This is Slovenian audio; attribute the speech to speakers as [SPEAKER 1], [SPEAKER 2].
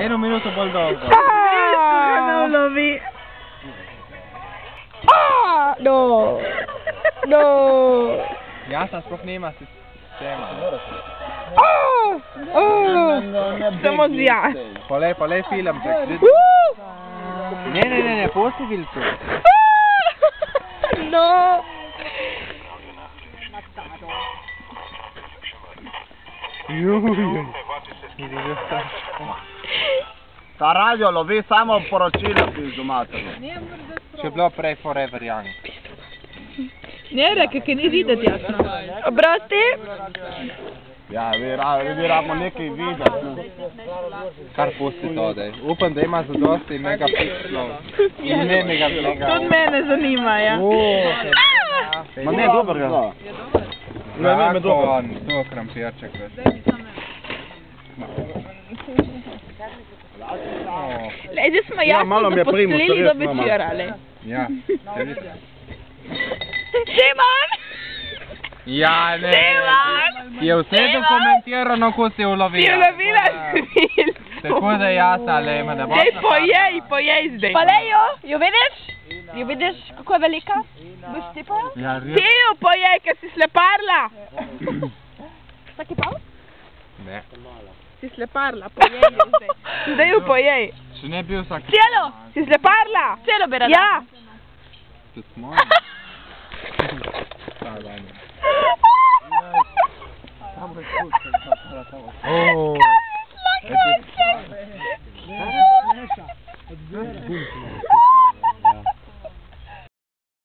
[SPEAKER 1] 1 minuto bolj dolgo.
[SPEAKER 2] Ne ulovi. No. No.
[SPEAKER 1] Jasna sploh nima sistema.
[SPEAKER 2] Samo zja.
[SPEAKER 1] Polej film. Ne, pusti filcu.
[SPEAKER 2] No.
[SPEAKER 3] Ta radio lovi samo poročila pizdu materiju.
[SPEAKER 1] Še bilo prej Forever Young.
[SPEAKER 2] Ne, reke, ki ni videti jasno. Oprosti?
[SPEAKER 3] Ja, vi rabimo nekaj videti.
[SPEAKER 1] Kar pusti to, dej. Upam, da ima zadosti megapikslov. In ne megapikslov.
[SPEAKER 2] Tudi mene zanima, ja.
[SPEAKER 3] Ma ne, dober ga.
[SPEAKER 1] Zakon, to krampirček.
[SPEAKER 2] Lej, zdaj smo jasno zaposlili do večera, lej.
[SPEAKER 1] Ja, se vidi.
[SPEAKER 2] Simon!
[SPEAKER 1] Ja, ne.
[SPEAKER 2] Simon!
[SPEAKER 1] Je vse dokumentirano, ko si ulovila.
[SPEAKER 2] Si ulovila svil.
[SPEAKER 1] Tako da je jasna, Lema, da bo...
[SPEAKER 2] Dej, pojej zdaj.
[SPEAKER 4] Polej jo vidiš? Jo vidiš, kako je velika? Boš ti pa?
[SPEAKER 1] Ja, res.
[SPEAKER 2] Ti jo pojej, ker si sleparla.
[SPEAKER 4] Taki pa?
[SPEAKER 1] Ne.
[SPEAKER 2] Si sleparla, pojej jo zdaj. Zdaj jo pojej.
[SPEAKER 1] Še ne bil vsak...
[SPEAKER 4] Celo!
[SPEAKER 2] Si sleparla.
[SPEAKER 4] Celo bi rada.
[SPEAKER 2] Ja.
[SPEAKER 1] Tudi moja. Ta, dajme.